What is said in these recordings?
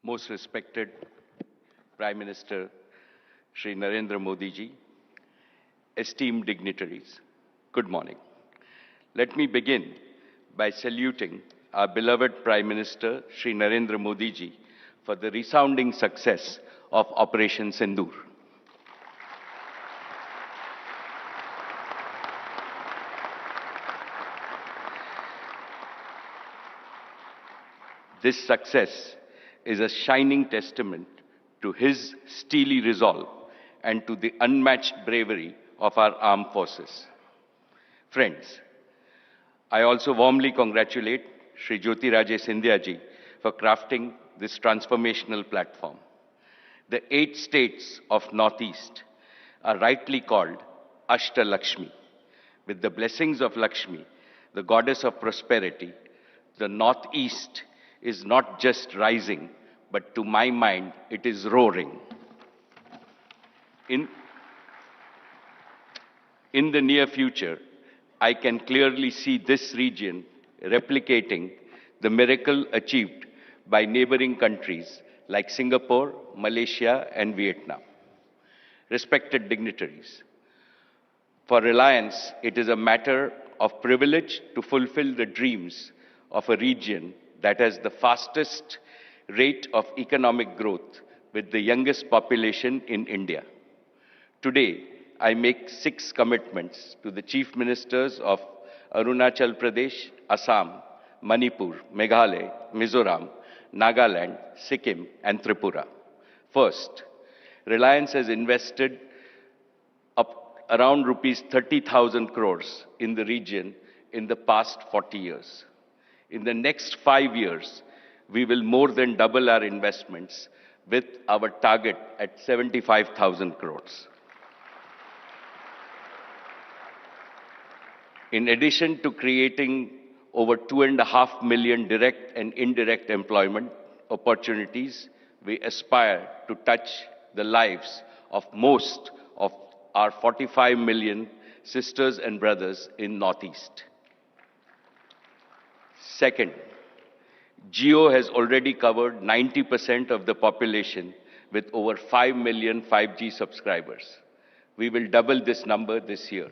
Most respected Prime Minister Shri Narendra Modi ji, esteemed dignitaries, good morning. Let me begin by saluting our beloved Prime Minister Shri Narendra Modi ji for the resounding success of Operation Sindoor. This success is a shining testament to his steely resolve and to the unmatched bravery of our armed forces. Friends, I also warmly congratulate Shri Jyotiraje Scindia ji for crafting this transformational platform. The 8 states of Northeast are rightly called Ashta Lakshmi. With the blessings of Lakshmi, the goddess of prosperity, the Northeast is not just rising, but to my mind, it is roaring. In the near future, I can clearly see this region replicating the miracle achieved by neighboring countries like Singapore, Malaysia, and Vietnam. Respected dignitaries, for Reliance, it is a matter of privilege to fulfill the dreams of a region that has the fastest rate of economic growth with the youngest population in India. Today, I make 6 commitments to the Chief Ministers of Arunachal Pradesh, Assam, Manipur, Meghalaya, Mizoram, Nagaland, Sikkim, and Tripura. First, Reliance has invested around rupees 30,000 crores in the region in the past 40 years. In the next 5 years, we will more than double our investments with our target at 75,000 crores. In addition to creating over 2.5 million direct and indirect employment opportunities, we aspire to touch the lives of most of our 45 million sisters and brothers in Northeast. Second, Jio has already covered 90% of the population with over 5 million 5G subscribers. We will double this number this year.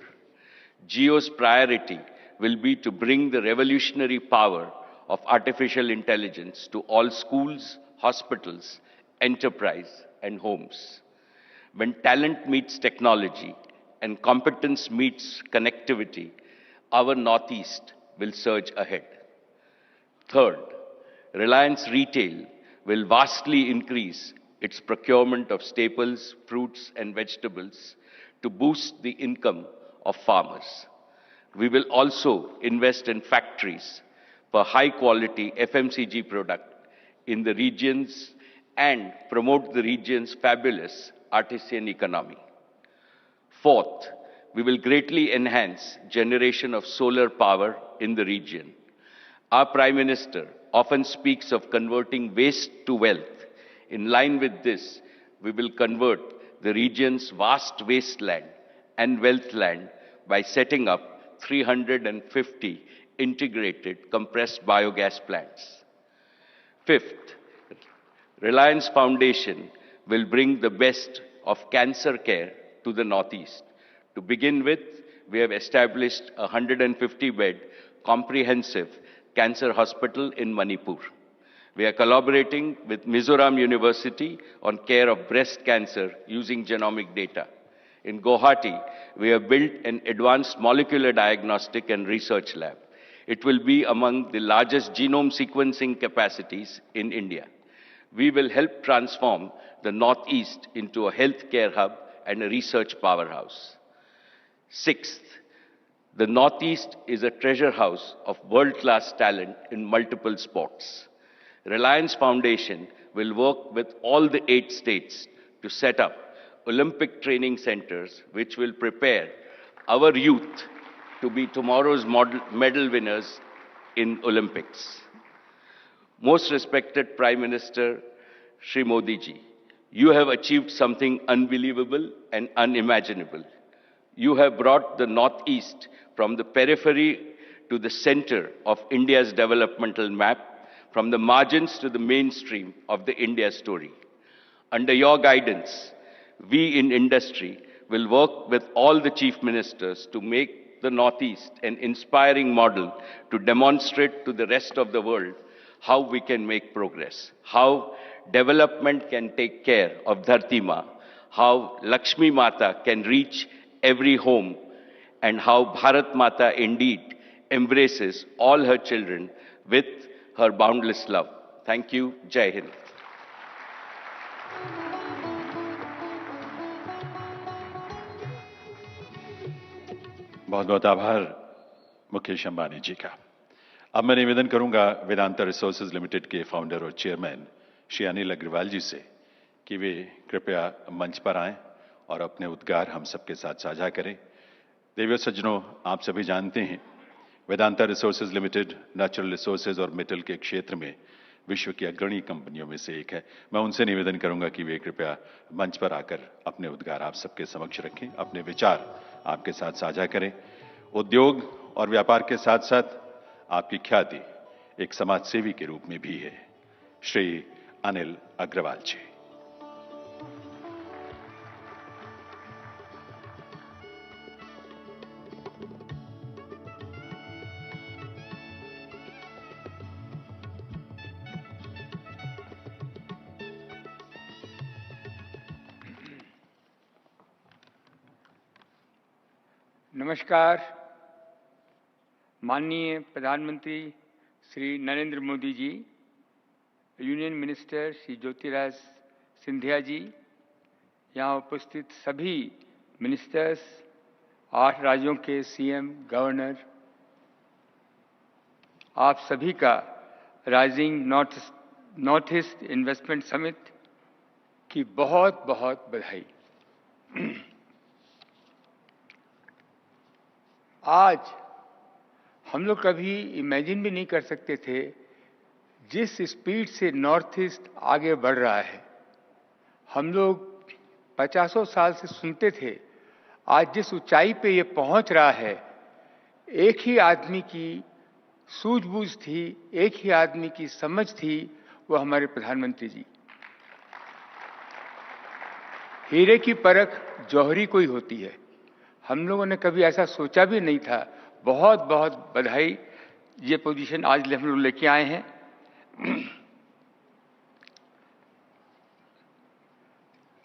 Jio's priority will be to bring the revolutionary power of artificial intelligence to all schools, hospitals, enterprise, and homes. When talent meets technology and competence meets connectivity, our Northeast will surge ahead. Third, Reliance Retail will vastly increase its procurement of staples, fruits, and vegetables to boost the income of farmers. We will also invest in factories for high-quality FMCG product in the regions and promote the region's fabulous artisan economy. Fourth, we will greatly enhance generation of solar power in the region. Our Prime Minister often speaks of converting waste to wealth. In line with this, we will convert the region's vast wasteland and wealth land by setting up 350 integrated compressed biogas plants. Fifth, Reliance Foundation will bring the best of cancer care to the Northeast. To begin with, we have established a 150-bed comprehensive cancer hospital in Manipur. We are collaborating with Mizoram University on care of breast cancer using genomic data. In Guwahati, we have built an advanced molecular diagnostic and research lab. It will be among the largest genome sequencing capacities in India. We will help transform the Northeast into a healthcare hub and a research powerhouse. Sixth, the Northeast is a treasure house of world-class talent in multiple sports. Reliance Foundation will work with all the 8 states to set up Olympic training centers which will prepare our youth to be tomorrow's medal winners in Olympics. Most respected Prime Minister Shri Modi ji, you have achieved something unbelievable and unimaginable. You have brought the Northeast from the periphery to the center of India's developmental map, from the margins to the mainstream of the India story. Under your guidance, we in industry will work with all the chief ministers to make the Northeast an inspiring model to demonstrate to the rest of the world how we can make progress, how development can take care of Dharti Ma, how Lakshmi Mata can reach every home, and how Bharat Mata indeed embraces all her children with her boundless love. Thank you. Jai Hind. बहुत बहुत आभार मुकेश अंबानी जी का। अब मैं निवेदन करूंगा Vedanta resources limited के founder और चेयरमैन श्री अनिल अग्रवाल जी से कि वे कृपया मंच पर आएं और अपने उद्गार हम सबके साथ साझा करें। देवियों सज्जनों, आप सभी जानते हैं Vedanta resources limited natural resources और मेटल के क्षेत्र में विश्व की अग्रणी कंपनियों में से एक है। मैं उनसे निवेदन करूंगा कि वे कृपया मंच पर आकर अपने उद्गार आप सबके समक्ष रखें, अपने विचार आपके साथ साझा करें। उद्योग और व्यापार के साथ साथ आपकी ख्याति एक समाज सेवी के रूप में भी है। श्री अनिल अग्रवाल जी। नमस्कार। माननीय प्रधानमंत्री श्री नरेंद्र मोदी जी, यूनियन मिनिस्टर श्री ज्योतिराज सिंधिया जी, यहाँ उपस्थित सभी मिनिस्टर्स, 8 राज्यों के सीएम, गवर्नर, आप सभी का rising north east investment summit की बहुत बहुत बधाई। आज हम लोग कभी इमेजिन भी नहीं कर सकते थे जिस स्पीड से नॉर्थ ईस्ट आगे बढ़ रहा है। हम लोग 50 साल से सुनते थे, आज जिस ऊंचाई पे ये पहुंच रहा है, एक ही आदमी की सूझबूझ थी, एक ही आदमी की समझ थी, वो हमारे प्रधानमंत्री जी। हीरे की परख जौहरी को ही होती है। हम लोगों ने कभी ऐसा सोचा भी नहीं था। बहुत बहुत बधाई, ये पोजीशन आज हम लोग लेके आए हैं।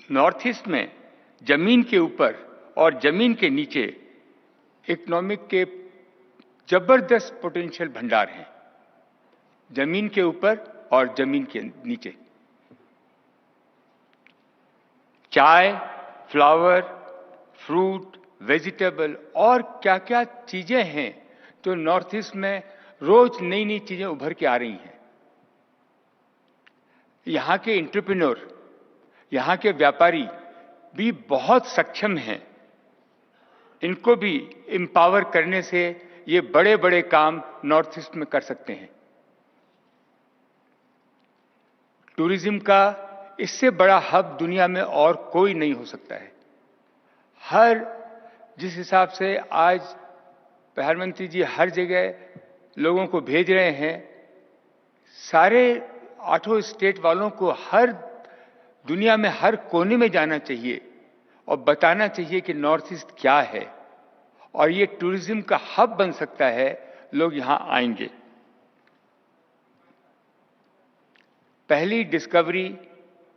नॉर्थ ईस्ट में जमीन के ऊपर और जमीन के नीचे इकोनॉमिक के जबरदस्त पोटेंशियल भंडार हैं। जमीन के ऊपर और जमीन के नीचे चाय, फ्लावर, फ्रूट, वेजिटेबल और क्या क्या चीजें हैं जो नॉर्थ ईस्ट में रोज नई नई चीजें उभर के आ रही हैं। यहाँ के एंटरप्रेन्योर, यहाँ के व्यापारी भी बहुत सक्षम हैं। इनको भी एम्पावर करने से ये बड़े बड़े काम नॉर्थ ईस्ट में कर सकते हैं। टूरिज्म का इससे बड़ा हब दुनिया में और कोई नहीं हो सकता है। जिस हिसाब से आज प्रधानमंत्री जी हर जगह लोगों को भेज रहे हैं, सारे 8 स्टेट वालों को हर दुनिया में हर कोने में जाना चाहिए और बताना चाहिए कि नॉर्थ ईस्ट क्या है और ये टूरिज्म का हब बन सकता है। लोग यहां आएंगे। पहली डिस्कवरी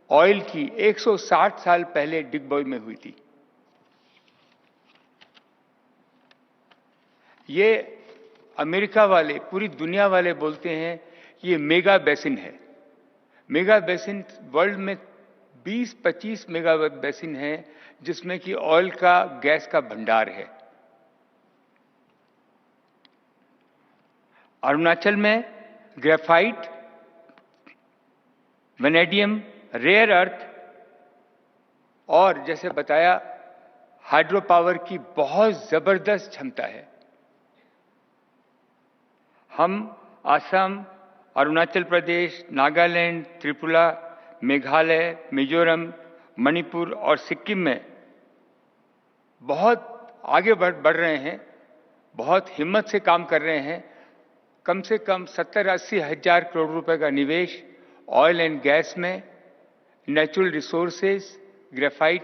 ऑयल की 160 साल पहले डिगबॉय में हुई थी। ये अमेरिका वाले, पूरी दुनिया वाले बोलते हैं ये मेगा बेसिन है। मेगा बेसिन वर्ल्ड में 20-25 मेगा बेसिन है जिसमें कि ऑयल का, गैस का भंडार है। अरुणाचल में ग्रेफाइट, वेनेडियम, रेयर अर्थ और जैसे बताया हाइड्रो पावर की बहुत जबरदस्त क्षमता है। हम असम, अरुणाचल प्रदेश, नागालैंड, त्रिपुरा, मेघालय, मिजोरम, मणिपुर और सिक्किम में बहुत आगे बढ़ रहे हैं, बहुत हिम्मत से काम कर रहे हैं। कम से कम 70-80 हजार करोड़ रुपए का निवेश ऑयल एंड गैस में, natural resources, graphite,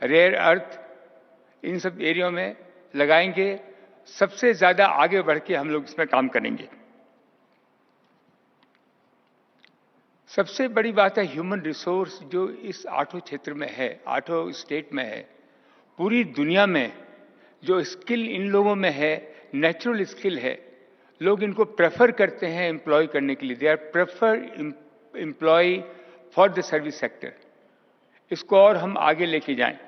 rare earth, इन सब एरिया में लगाएंगे। सबसे ज्यादा आगे बढ़ के हम लोग इसमें काम करेंगे। सबसे बड़ी बात है ह्यूमन रिसोर्स जो इस 8 क्षेत्र में है, 8 स्टेट में है। पूरी दुनिया में जो स्किल इन लोगों में है, नेचुरल स्किल है, लोग इनको प्रेफर करते हैं एम्प्लॉय करने के लिए। They are preferred employ for the service sector. इसको और हम आगे लेके जाएं।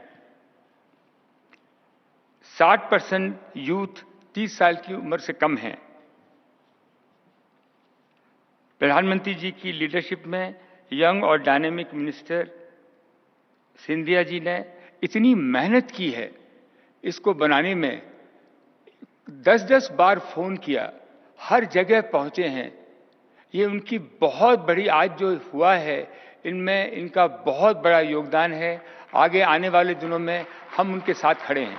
60% यूथ 30 साल की उम्र से कम है। प्रधानमंत्री जी की लीडरशिप में यंग और डायनेमिक मिनिस्टर सिंधिया जी ने इतनी मेहनत की है इसको बनाने में। 10-10 बार फोन किया, हर जगह पहुंचे हैं। ये उनकी बहुत बड़ी, आज जो हुआ है इनमें इनका बहुत बड़ा योगदान है। आगे आने वाले दिनों में हम उनके साथ खड़े हैं।